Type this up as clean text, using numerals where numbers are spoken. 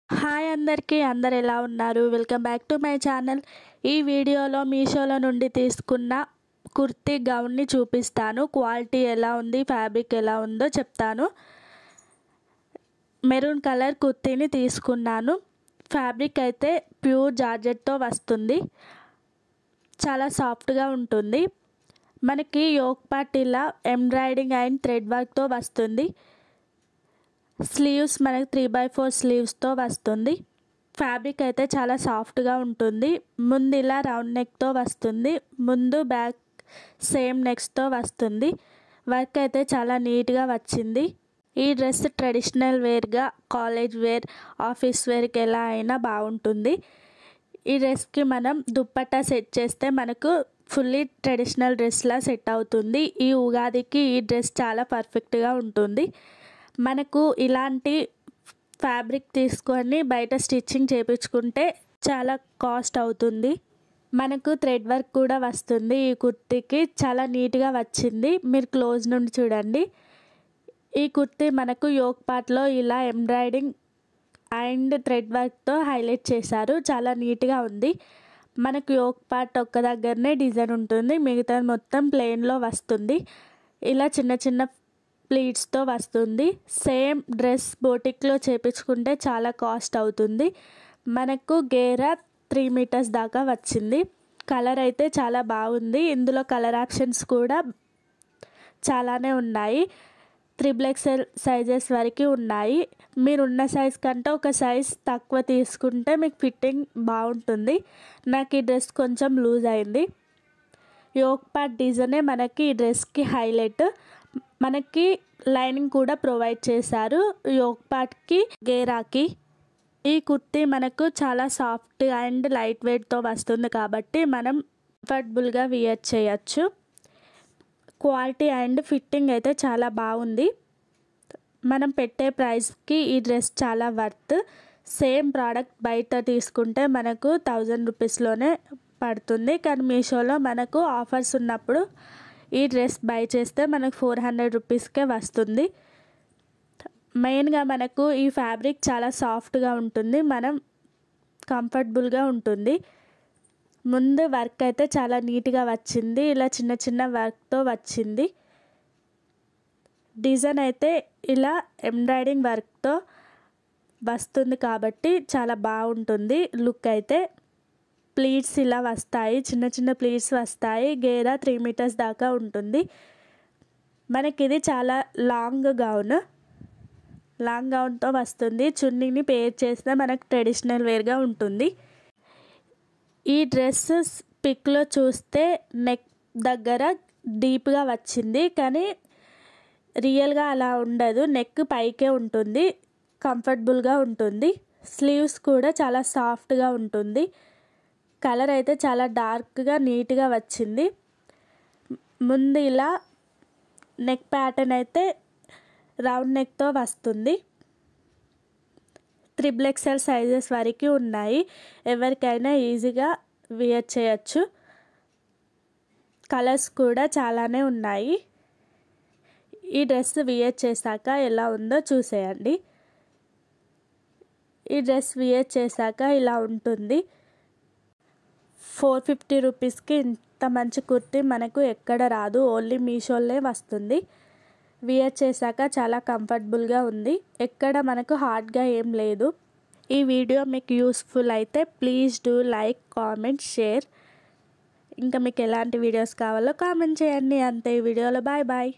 Hi అందరికీ అందరు ఎలా ఉన్నారు? Welcome back to my channel. ఈ వీడియోలో మీషోలో నుండి తీసుకున్న కుర్తీ గౌన్ని చూపిస్తాను. క్వాలిటీ ఎలా ఉంది, ఫ్యాబ్రిక్ ఎలా ఉందో చెప్తాను. మెరూన్ కలర్ కుర్తీని తీసుకున్నాను. ఫ్యాబ్రిక్ అయితే ప్యూర్ జార్జెట్తో వస్తుంది. చాలా సాఫ్ట్గా ఉంటుంది. మనకి యోక్ పార్ట్ ఇలా ఎంబ్రాయిడింగ్ అండ్ థ్రెడ్ వర్క్తో వస్తుంది. స్లీవ్స్ మనకి 3/4 స్లీవ్స్తో వస్తుంది. ఫ్యాబ్రిక్ అయితే చాలా సాఫ్ట్గా ఉంటుంది. ముందు ఇలా రౌండ్ నెక్తో వస్తుంది. ముందు బ్యాక్ సేమ్ నెక్స్తో వస్తుంది. వర్క్ అయితే చాలా నీట్గా వచ్చింది. ఈ డ్రెస్ ట్రెడిషనల్ వేర్గా, కాలేజ్ వేర్, ఆఫీస్ వేర్కి ఎలా అయినా బాగుంటుంది. ఈ డ్రెస్కి మనం దుప్పట్టా సెట్ చేస్తే మనకు ఫుల్లీ ట్రెడిషనల్ డ్రెస్లా సెట్ అవుతుంది. ఈ ఉగాదికి ఈ డ్రెస్ చాలా పర్ఫెక్ట్గా ఉంటుంది. మనకు ఇలాంటి ఫ్యాబ్రిక్ తీసుకొని బయట స్టిచ్చింగ్ చేయించుకుంటే చాలా కాస్ట్ అవుతుంది. మనకు థ్రెడ్ వర్క్ కూడా వస్తుంది. ఈ కుర్తీకి చాలా నీట్గా వచ్చింది. మీరు క్లోజ్ నుండి చూడండి. ఈ కుర్తీ మనకు యోక్ పార్ట్లో ఇలా ఎంబ్రాయిడింగ్ అండ్ థ్రెడ్ వర్క్తో హైలైట్ చేశారు. చాలా నీట్గా ఉంది. మనకు యోక్ పార్ట్ ఒక్క దగ్గరనే డిజైన్ ఉంటుంది. మిగతా మొత్తం ప్లెయిన్లో వస్తుంది. ఇలా చిన్న చిన్న ప్లీట్స్తో వస్తుంది. సేమ్ డ్రెస్ బోటిక్లో చేపించుకుంటే చాలా కాస్ట్ అవుతుంది. మనకు గేరా 3 మీటర్స్ దాకా వచ్చింది. కలర్ అయితే చాలా బాగుంది. ఇందులో కలర్ ఆప్షన్స్ కూడా చాలానే ఉన్నాయి. 3XL సైజెస్ వరకు ఉన్నాయి. మీరున్న సైజ్ కంటే ఒక సైజ్ తక్కువ తీసుకుంటే మీకు ఫిట్టింగ్ బాగుంటుంది. నాకు ఈ డ్రెస్ కొంచెం లూజ్ అయింది. యోక్ పార్ట్ డిజైనే మనకి ఈ డ్రెస్కి హైలైట్. మనకి లైనింగ్ కూడా ప్రొవైడ్ చేశారు యోక్ పార్ట్కి, గేరాకి. ఈ కుర్తీ మనకు చాలా సాఫ్ట్ అండ్ లైట్ వెయిట్తో వస్తుంది కాబట్టి మనం కంఫర్టబుల్గా వియర్ చేయొచ్చు. క్వాలిటీ అండ్ ఫిట్టింగ్ అయితే చాలా బాగుంది. మనం పెట్టే ప్రైస్కి ఈ డ్రెస్ చాలా వర్త్. సేమ్ ప్రోడక్ట్ బయట తీసుకుంటే మనకు 1000 రూపీస్లోనే పడుతుంది. కానీ మీషోలో మనకు ఆఫర్స్ ఉన్నప్పుడు ఈ డ్రెస్ బై చేస్తే మనకు 400 రూపీస్కే వస్తుంది. మెయిన్గా మనకు ఈ ఫ్యాబ్రిక్ చాలా సాఫ్ట్గా ఉంటుంది. మనం కంఫర్టబుల్గా ఉంటుంది. ముందు వర్క్ అయితే చాలా నీట్గా వచ్చింది. ఇలా చిన్న చిన్న వర్క్తో వచ్చింది. డిజైన్ అయితే ఇలా ఎంబ్రాయిడింగ్ వర్క్తో వస్తుంది కాబట్టి చాలా బాగుంటుంది. లుక్ అయితే ప్లీట్స్ ఇలా వస్తాయి. చిన్న చిన్న ప్లీట్స్ వస్తాయి. గేరా 3 మీటర్స్ దాకా ఉంటుంది. మనకి ఇది చాలా లాంగ్ గౌన్తో వస్తుంది. చున్నీని పేర్ చేస్తే మనకు ట్రెడిషనల్ వేర్గా ఉంటుంది. ఈ డ్రెస్ పిక్లో చూస్తే నెక్ దగ్గర డీప్గా వచ్చింది. కానీ రియల్గా అలా ఉండదు. నెక్ పైకే ఉంటుంది. కంఫర్టబుల్గా ఉంటుంది. స్లీవ్స్ కూడా చాలా సాఫ్ట్గా ఉంటుంది. కలర్ అయితే చాలా డార్క్గా నీట్గా వచ్చింది. ముందు ఇలా నెక్ ప్యాటర్న్ అయితే రౌండ్ నెక్తో వస్తుంది. 3XL సైజెస్ వరకు ఉన్నాయి. ఎవరికైనా ఈజీగా వియర్ చేయొచ్చు. కలర్స్ కూడా చాలానే ఉన్నాయి. ఈ డ్రెస్ వియర్ చేశాక ఎలా ఉందో చూసేయండి. ఈ డ్రెస్ వియర్ చేశాక ఇలా ఉంటుంది. 450 రూపీస్కి ఇంత మంచి కుర్తీ మనకు ఎక్కడ రాదు. ఓన్లీ మీషోలే వస్తుంది. వియర్ చేశాక చాలా కంఫర్టబుల్గా ఉంది. ఎక్కడ మనకు హార్డ్గా ఏం లేదు. ఈ వీడియో మీకు యూస్ఫుల్ అయితే please do like, comment, share. ఇంకా మీకు ఎలాంటి వీడియోస్ కావాలో కామెంట్ చేయండి. అంతే. ఈ వీడియోలో బాయ్ బాయ్.